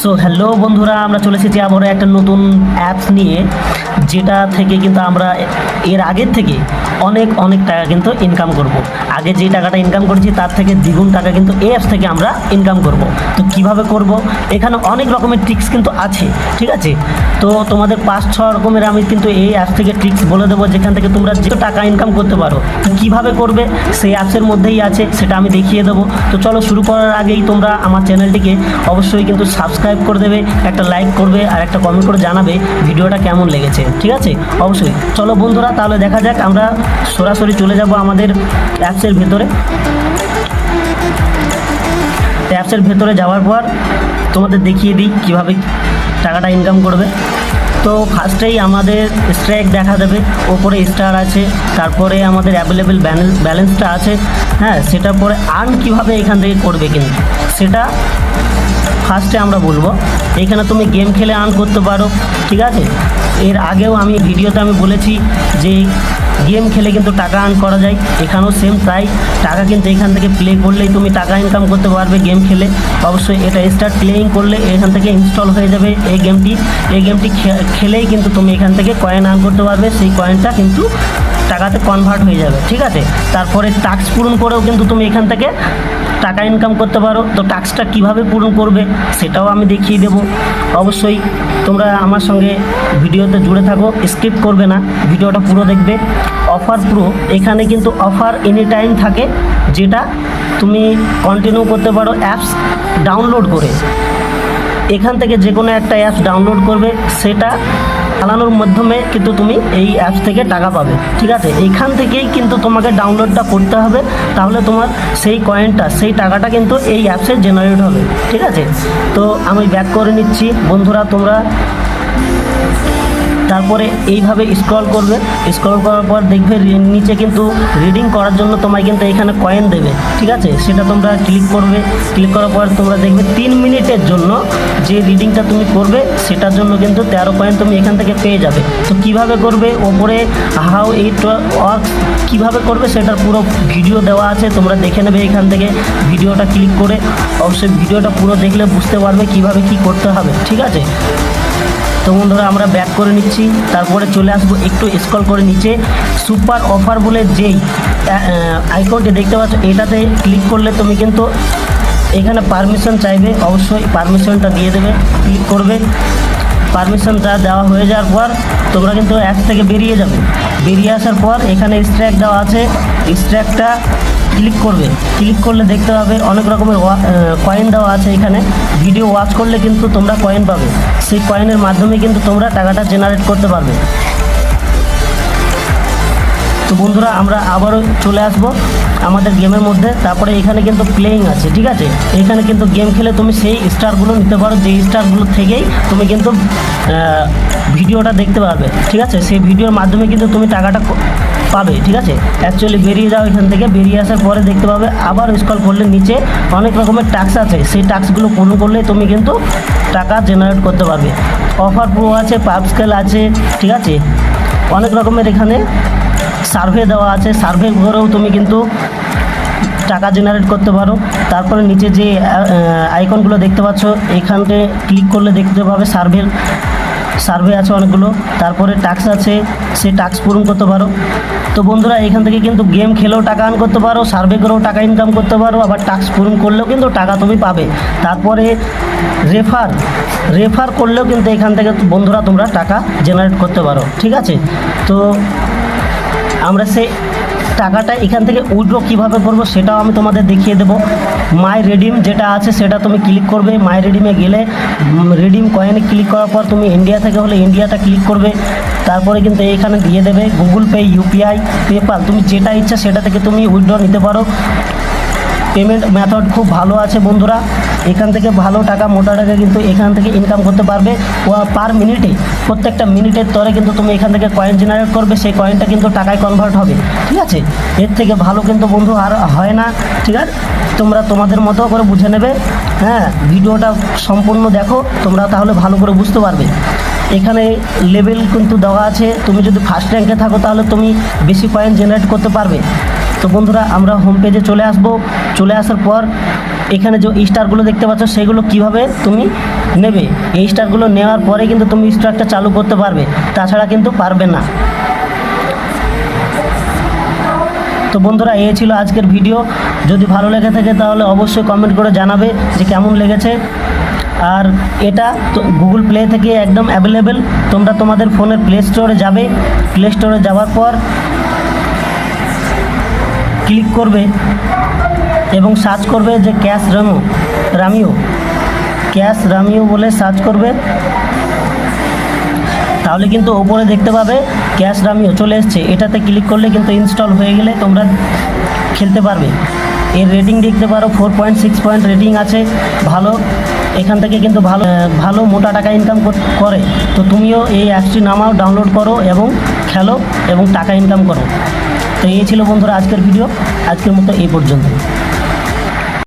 So hello বন্ধুরা, আমরা চলে এসেছি আবারও একটা নতুন অ্যাপস নিয়ে, যেটা থেকে কিন্তু আমরা এর আগের থেকে অনেক অনেক টাকা কিন্তু ইনকাম করব। আগে যে টাকাটা ইনকাম করেছি তার থেকে দ্বিগুণ টাকা কিন্তু এই অ্যাপস থেকে আমরা ইনকাম করব। তো কিভাবে করব, এখানে অনেক রকমের ট্রিক্স কিন্তু আছে, ঠিক আছে। তো তোমাদের 5-6 রকমের আমি কিন্তু এই অ্যাপস থেকে ট্রিক্স বলে দেবো, যেখান থেকে তোমরা যে টাকা ইনকাম করতে পারো। তো কীভাবে করবে সেই অ্যাপসের মধ্যেই আছে, সেটা আমি দেখিয়ে দেবো। তো চলো, শুরু করার আগেই তোমরা আমার চ্যানেলটিকে অবশ্যই কিন্তু সাবস্ক্রাইব করে দেবে, একটা লাইক করবে আর একটা কমেন্ট করে জানাবে ভিডিওটা কেমন লেগেছে, ঠিক আছে। অবশ্যই চলো বন্ধুরা, তাহলে দেখা যাক। আমরা সরাসরি চলে যাব আমাদের অ্যাপসের ভেতরে। অ্যাপসের ভেতরে যাওয়ার পর তোমাদের দেখিয়ে দিই কীভাবে টাকাটা ইনকাম করবে। তো ফার্স্টেই আমাদের স্ট্রাইক দেখা দেবে, ওপরে স্টার আছে, তারপরে আমাদের অ্যাভেলেবেল ব্যালেন্সটা আছে, হ্যাঁ। সেটার পরে আর্ন কীভাবে এখান থেকে করবে কিন্তু সেটা ফার্স্টে আমরা বলবো। এখানে তুমি গেম খেলে আর্ন করতে পারো, ঠিক আছে। এর আগেও আমি ভিডিওতে বলেছি যে গেম খেলে কিন্তু টাকা আর্ন করা যায়, এখানেও সেম তাই। টাকা কিন্তু এখান থেকে প্লে করলেই তুমি টাকা ইনকাম করতে পারবে গেম খেলে। অবশ্যই এটা স্টার্ট প্লেয়িং করলে এখান থেকে ইনস্টল হয়ে যাবে এই গেমটি খেলেই কিন্তু তুমি এখান থেকে কয়েন আর্ন করতে পারবে। সেই কয়েনটা কিন্তু টাকাতে কনভার্ট হয়ে যাবে, ঠিক আছে। তারপরে টাস্ক পূরণ করেও কিন্তু তুমি এখান থেকে টাকা ইনকাম করতে পারো। তো টাস্কটা কীভাবে পূরণ করবে সেটাও আমি দেখিয়ে দেবো। অবশ্যই তোমরা আমার সঙ্গে ভিডিওতে জুড়ে থাকো, স্কিপ করবে না, ভিডিওটা পুরো দেখবে। অফার প্রো, এখানে কিন্তু অফার এনি টাইম থাকে, যেটা তুমি কন্টিনিউ করতে পারো অ্যাপস ডাউনলোড করে। এখান থেকে যে কোনো একটা অ্যাপস ডাউনলোড করবে, সেটা চালানোর মাধ্যমে কিন্তু তুমি এই অ্যাপস থেকে টাকা পাবে, ঠিক আছে। এইখান থেকেই কিন্তু তোমাকে ডাউনলোডটা করতে হবে, তাহলে তোমার সেই কয়েনটা, সেই টাকাটা কিন্তু এই অ্যাপসে জেনারেট হবে, ঠিক আছে। তো আমি ব্যাক করে নিচ্ছি বন্ধুরা। তোমরা তারপরে এইভাবে স্ক্রল করবে, স্ক্রল করার পর দেখবে নিচে কিন্তু রিডিং করার জন্য তোমায় কিন্তু এখানে কয়েন দেবে, ঠিক আছে। সেটা তোমরা ক্লিক করবে, ক্লিক করার পর তোমরা দেখবে 3 মিনিটের জন্য যে রিডিংটা তুমি করবে সেটার জন্য কিন্তু 13 কয়েন তুমি এখান থেকে পেয়ে যাবে। তো কিভাবে করবে, ওপরে হাউ ইট ওয়ার্কস কীভাবে করবে সেটার পুরো ভিডিও দেওয়া আছে, তোমরা দেখে নেবে এখান থেকে ভিডিওটা ক্লিক করে। অবশ্যই ভিডিওটা পুরো দেখলে বুঝতে পারবে কিভাবে কি করতে হবে, ঠিক আছে। তো বন্ধুরা, আমরা ব্যাক করে নিচ্ছি, তারপরে চলে আসবো একটু স্ক্রল করে নিচে। সুপার অফার বলে যেই আইকনটি দেখতে পাচ্ছ, এটাতে ক্লিক করলে তুমি কিন্তু এখানে পারমিশন চাইবে, অবশ্যই পারমিশনটা দিয়ে দেবে, ক্লিক করবে। পারমিশনটা দেওয়া হয়ে যাওয়ার পর তোমরা কিন্তু অ্যাপ থেকে বেরিয়ে যাবে। বেরিয়ে আসার পর এখানে স্ট্র্যাক দেওয়া আছে, স্ট্র্যাকটা ক্লিক করবে। ক্লিক করলে দেখতে পাবে অনেক রকমের কয়েন দেওয়া আছে। এখানে ভিডিও ওয়াচ করলে কিন্তু তোমরা কয়েন পাবে, সেই কয়েনের মাধ্যমে কিন্তু তোমরা টাকাটা জেনারেট করতে পারবে। তো বন্ধুরা, আমরা আবারও চলে আসবো আমাদের গেমের মধ্যে। তারপরে এখানে কিন্তু প্লেয়িং আছে, ঠিক আছে। এখানে কিন্তু গেম খেলে তুমি সেই স্টারগুলো নিতে পারো, যেই স্টারগুলো থেকেই তুমি কিন্তু ভিডিওটা দেখতে পারবে, ঠিক আছে। সেই ভিডিওর মাধ্যমে কিন্তু তুমি টাকাটা পাবে, ঠিক আছে। অ্যাকচুয়ালি বেরিয়ে যাও এখান থেকে, বেরিয়ে আসার পরে দেখতে পাবে আবার স্ক্রল করলে নিচে অনেক রকমের টাস্ক আছে, সেই টাস্কগুলো পূরণ করলে তুমি কিন্তু টাকা জেনারেট করতে পারবে। অফার প্রো আছে, পাব স্কেল আছে, ঠিক আছে। অনেক রকমের এখানে সার্ভে দেওয়া আছে, সার্ভে করেও তুমি কিন্তু টাকা জেনারেট করতে পারো। তারপরে নিচে যে আইকনগুলো দেখতে পাচ্ছ, এখানে ক্লিক করলে দেখতে পাবে সার্ভে আছে অনেকগুলো। তারপরে টাস্ক আছে, সেই টাস্ক পূরণ করতে পারো। তো বন্ধুরা, এখান থেকে কিন্তু গেম খেলেও টাকা আর্ন করতে পারো, সার্ভে করেও টাকা ইনকাম করতে পারো, আবার টাস্ক পূরণ করলেও কিন্তু টাকা তুমি পাবে। তারপরে রেফার করলেও কিন্তু এখান থেকে বন্ধুরা তোমরা টাকা জেনারেট করতে পারো, ঠিক আছে। তো আমরা সেই টাকাটা এখান থেকে উইথড্র কীভাবে করবো সেটাও আমি তোমাদের দেখিয়ে দেবো। মাই রিডিম যেটা আছে সেটা তুমি ক্লিক করবে। মাই রিডিমে গেলে রিডিম কয়েনে ক্লিক করার পর তুমি ইন্ডিয়া থেকে হলে ইন্ডিয়াটা ক্লিক করবে। তারপরে কিন্তু এখানে দিয়ে দেবে গুগল পে, ইউপিআই, পেপাল, তুমি যেটা ইচ্ছা সেটা থেকে তুমি উইথড্র নিতে পারো। পেমেন্ট মেথড খুব ভালো আছে বন্ধুরা, এখান থেকে ভালো টাকা, মোটা টাকা কিন্তু এখান থেকে ইনকাম করতে পারবে। পার মিনিটে, প্রত্যেকটা মিনিটের তরে কিন্তু তুমি এখান থেকে কয়েন জেনারেট করবে, সেই কয়েনটা কিন্তু টাকায় কনভার্ট হবে, ঠিক আছে। এর থেকে ভালো কিন্তু বন্ধু আর হয় না, ঠিক আছে। তোমরা তোমাদের মতো করে বুঝে নেবে, হ্যাঁ। ভিডিওটা সম্পূর্ণ দেখো তোমরা, তাহলে ভালো করে বুঝতে পারবে। এখানে লেভেল কিন্তু দেওয়া আছে, তুমি যদি ফার্স্ট র্যাঙ্কে থাকো তাহলে তুমি বেশি কয়েন জেনারেট করতে পারবে। তো বন্ধুরা, আমরা হোম পেজে চলে আসবো। চলে আসার পর এখানে যে স্টারগুলো দেখতে পাচ্ছ সেগুলো কিভাবে তুমি নেবে, এই স্টারগুলো নেওয়ার পরে কিন্তু তুমি স্ট্রাকটা চালু করতে পারবে, তাছাড়া কিন্তু পারবে না। তো বন্ধুরা, এই ছিল আজকের ভিডিও। যদি ভালো লেগে থাকে তাহলে অবশ্যই কমেন্ট করে জানাবে যে কেমন লেগেছে। আর এটা তো গুগল প্লে থেকে একদম অ্যাভেলেবেল। তোমরা তোমাদের ফোনের প্লে স্টোরে যাবে, প্লে স্টোরে যাওয়ার পর ক্লিক করবে এবং সার্চ করবে যে ক্যাশ রামিও বলে সার্চ করবে, তাহলে কিন্তু ওপরে দেখতে পাবে ক্যাশ রামিও চলে এসছে। এটাতে ক্লিক করলে কিন্তু ইনস্টল হয়ে গেলে তোমরা খেলতে পারবে। এর রেটিং দেখতে পারো 4.6 পয়েন্ট রেটিং আছে, ভালো। এখান থেকে কিন্তু ভালো মোটা টাকা ইনকাম করে। তো তুমিও এই অ্যাপসটি নামাও, ডাউনলোড করো এবং খেলো এবং টাকা ইনকাম করো। তো এই ছিল বন্ধুরা আজকের ভিডিও, আজকের মতো এই পর্যন্ত।